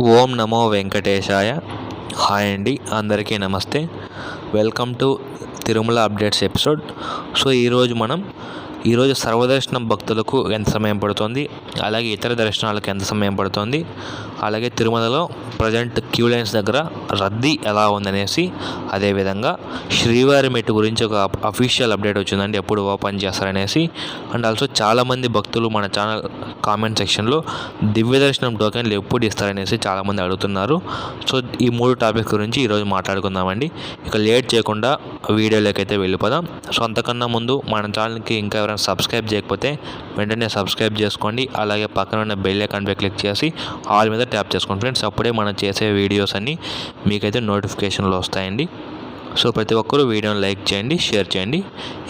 ఓం నమో వెంకటేశాయ. Hi అండి, అందరికీ నమస్తే. Welcome to Tirumala updates episode. So ఈరోజు సర్వదర్శనం భక్తులకు ఎంత సమయం పడుతుంది, అలాగే ఇతర దర్శనాలకు ఎంత సమయం పడుతుంది, అలాగే తిరుమలలో ప్రజెంట్ క్యూ లైన్స్ దగ్గర రద్దీ ఎలా ఉందనేసి, అదేవిధంగా శ్రీవారి మెట్టు గురించి ఒక అఫీషియల్ అప్డేట్ వచ్చిందండి, ఎప్పుడు ఓపెన్ చేస్తారనేసి. అండ్ ఆల్సో చాలామంది భక్తులు మన ఛానల్ కామెంట్ సెక్షన్లో దివ్య దర్శనం టోకెన్లు ఎప్పుడు ఇస్తారనేసి చాలామంది అడుగుతున్నారు. సో ఈ మూడు టాపిక్స్ గురించి ఈరోజు మాట్లాడుకుందామండి. ఇక లేట్ చేయకుండా వీడియోలోకి అయితే వెళ్ళిపోదాం. సో అంతకన్నా ముందు మన ఛానల్కి ఇంకా ఎవరైనా సబ్స్క్రైబ్ చేయకపోతే వెంటనే సబ్స్క్రైబ్ చేసుకోండి. అలాగే పక్కన ఉన్న బెల్ ఐకాన్ పై క్లిక్ చేసి ఆల్ మీద ట్యాప్ చేసుకోండి ఫ్రెండ్స్. అప్పుడే మనం చేసే వీడియోస్ అన్నీ మీకైతే నోటిఫికేషన్లు వస్తాయండి. సో ప్రతి ఒక్కరూ వీడియోని లైక్ చేయండి, షేర్ చేయండి.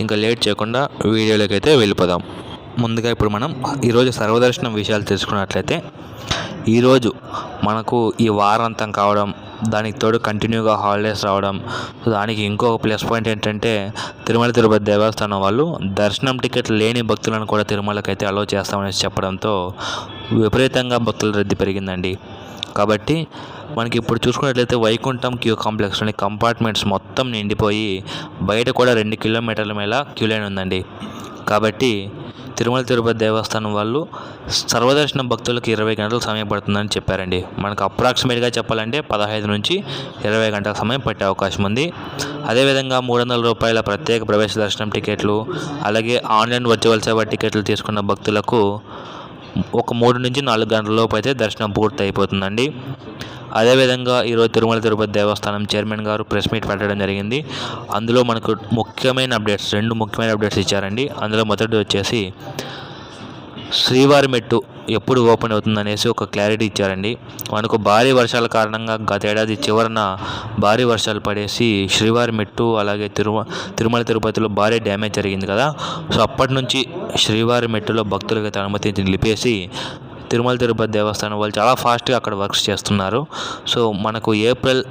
ఇంకా లేట్ చేయకుండా వీడియోలోకి అయితే వెళ్ళిపోదాం. ముందుగా ఇప్పుడు మనం ఈరోజు సర్వదర్శనం విషయాలు తెలుసుకున్నట్లయితే, ఈరోజు మనకు ఈ వారాంతం కావడం, దానికి తోడు కంటిన్యూగా హాలిడేస్ రావడం, దానికి ఇంకొక ప్లస్ పాయింట్ ఏంటంటే తిరుమల తిరుపతి దేవస్థానం వాళ్ళు దర్శనం టికెట్ లేని భక్తులను కూడా తిరుమలకి అయితే అలో చేస్తామని చెప్పడంతో విపరీతంగా భక్తుల రద్దీ పెరిగిందండి. కాబట్టి మనకి ఇప్పుడు చూసుకున్నట్లయితే వైకుంఠం క్యూ కాంప్లెక్స్లోని కంపార్ట్మెంట్స్ మొత్తం నిండిపోయి బయట కూడా 2 కిలోమీటర్ల మేర క్యూ లైన్ ఉందండి. కాబట్టి తిరుమల తిరుపతి దేవస్థానం వాళ్ళు సర్వదర్శనం భక్తులకు 20 గంటల సమయం పడుతుందని చెప్పారండి. మనకు అప్రాక్సిమేట్గా చెప్పాలంటే 15 నుంచి 20 గంటల సమయం పట్టే అవకాశం ఉంది. అదేవిధంగా 300 రూపాయల ప్రత్యేక ప్రవేశ దర్శనం టికెట్లు, అలాగే ఆన్లైన్ వర్చువల్ సేవ టికెట్లు తీసుకున్న భక్తులకు ఒక 3 నుంచి 4 గంటల లోపు అయితే దర్శనం పూర్తి అయిపోతుందండి. అదేవిధంగా ఈరోజు తిరుమల తిరుపతి దేవస్థానం చైర్మన్ గారు ప్రెస్ మీట్ పెట్టడం జరిగింది. అందులో మనకు రెండు ముఖ్యమైన అప్డేట్స్ ఇచ్చారండి. అందులో మొదటిది వచ్చేసి శ్రీవారి మెట్టు ఎప్పుడు ఓపెన్ అవుతుందనేసి ఒక క్లారిటీ ఇచ్చారండి. మనకు భారీ వర్షాల కారణంగా గత ఏడాది చివరన భారీ వర్షాలు పడేసి శ్రీవారి మెట్టు అలాగే తిరుమల తిరుపతిలో భారీ డ్యామేజ్ జరిగింది కదా. సో అప్పటి నుంచి శ్రీవారి మెట్టులో భక్తులకైతే అనుమతి నిలిపేసి తిరుమల తిరుపతి దేవస్థానం వాళ్ళు చాలా ఫాస్ట్గా అక్కడ వర్క్స్ చేస్తున్నారు. సో మనకు ఏప్రిల్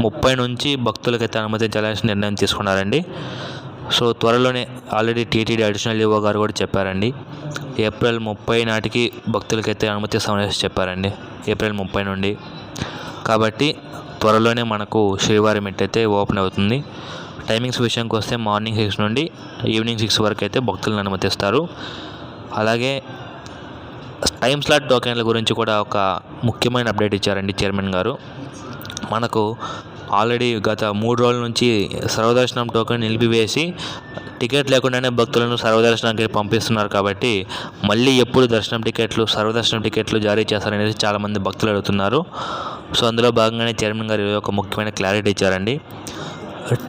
30 నుంచి భక్తులకైతే అనుమతించాలని నిర్ణయం తీసుకున్నారండి. సో త్వరలోనే ఆల్రెడీ టీటీడీ అడిషనల్ ఈవో గారు కూడా చెప్పారండి, ఏప్రిల్ 30 నాటికి భక్తులకైతే అనుమతిస్తామని చెప్పారండి, ఏప్రిల్ 30 నుండి. కాబట్టి త్వరలోనే మనకు శ్రీవారి మెట్టు అయితే ఓపెన్ అవుతుంది. టైమింగ్స్ విషయానికి వస్తే మార్నింగ్ 6 నుండి ఈవినింగ్ 6 వరకు అయితే భక్తులను అనుమతిస్తారు. అలాగే టైం స్లాట్ టోకెన్ల గురించి కూడా ఒక ముఖ్యమైన అప్డేట్ ఇచ్చారండి చైర్మన్ గారు. మనకు ఆల్రెడీ గత 3 రోజుల నుంచి సర్వదర్శనం టోకెన్ నిలిపివేసి టికెట్ లేకుండానే భక్తులను సర్వదర్శనానికి పంపిస్తున్నారు. కాబట్టి మళ్ళీ ఎప్పుడు సర్వదర్శనం టికెట్లు జారీ చేస్తారనేది చాలామంది భక్తులు అడుగుతున్నారు. సో అందులో భాగంగానే చైర్మన్ గారు ఒక ముఖ్యమైన క్లారిటీ ఇచ్చారండి.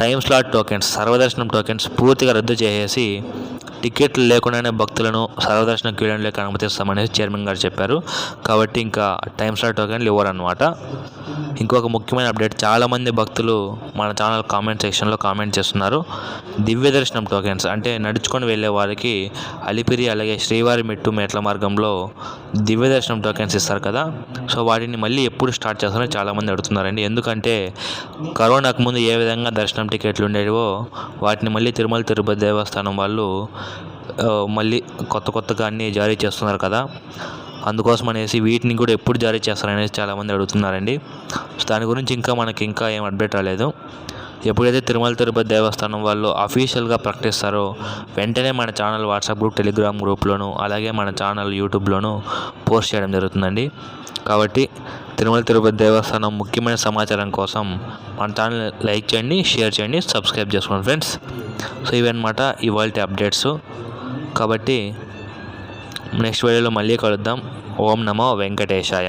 టైం స్లాట్ టోకెన్స్, సర్వదర్శనం టోకెన్స్ పూర్తిగా రద్దు చేసేసి టికెట్లు లేకుండానే భక్తులను సర్వదర్శనం క్యూ లైన్లోకి అనుమతిస్తామనేసి చైర్మన్ గారు చెప్పారు. కాబట్టి ఇంకా టైం స్లాట్ టోకెన్లు ఇవ్వరన్నమాట. ఇంకొక ముఖ్యమైన అప్డేట్, చాలామంది భక్తులు మన ఛానల్ కామెంట్ సెక్షన్లో కామెంట్ చేస్తున్నారు, దివ్య దర్శనం టోకెన్స్ అంటే నడుచుకొని వెళ్ళే వారికి అలిపిరి అలాగే శ్రీవారి మెట్టు మెట్ల మార్గంలో దివ్య దర్శనం టోకెన్స్ ఇస్తారు కదా. సో వాటిని మళ్ళీ ఎప్పుడు స్టార్ట్ చేస్తారని చాలామంది అడుగుతున్నారండి. ఎందుకంటే కరోనాకు ముందు ఏ విధంగా దర్శనం టికెట్లు ఉండేవో వాటిని మళ్ళీ తిరుమల తిరుపతి దేవస్థానం వాళ్ళు మళ్ళీ కొత్తగా అన్నీ జారీ చేస్తున్నారు కదా. అందుకోసం అనేసి వీటిని కూడా ఎప్పుడు జారీ చేస్తారనేసి చాలామంది అడుగుతున్నారండి. సో దాని గురించి మనకి ఏం అప్డేట్ రాలేదు. ఎప్పుడైతే తిరుమల తిరుపతి దేవస్థానం వాళ్ళు అఫీషియల్గా ప్రకటిస్తారో వెంటనే మన ఛానల్ వాట్సాప్ గ్రూప్, టెలిగ్రామ్ గ్రూప్లోను అలాగే మన ఛానల్ యూట్యూబ్లోను పోస్ట్ చేయడం జరుగుతుందండి. కాబట్టి తిరుమల తిరుపతి దేవస్థానం ముఖ్యమైన సమాచారం కోసం మన ఛానల్ లైక్ చేయండి, షేర్ చేయండి, సబ్స్క్రైబ్ చేసుకోండి ఫ్రెండ్స్. సో ఇవన్నమాట ఇవాల్టి అప్డేట్స్. కాబట్టి నెక్స్ట్ వీడియోలో మళ్ళీ కలుద్దాం. ఓం నమో వెంకటేశాయ.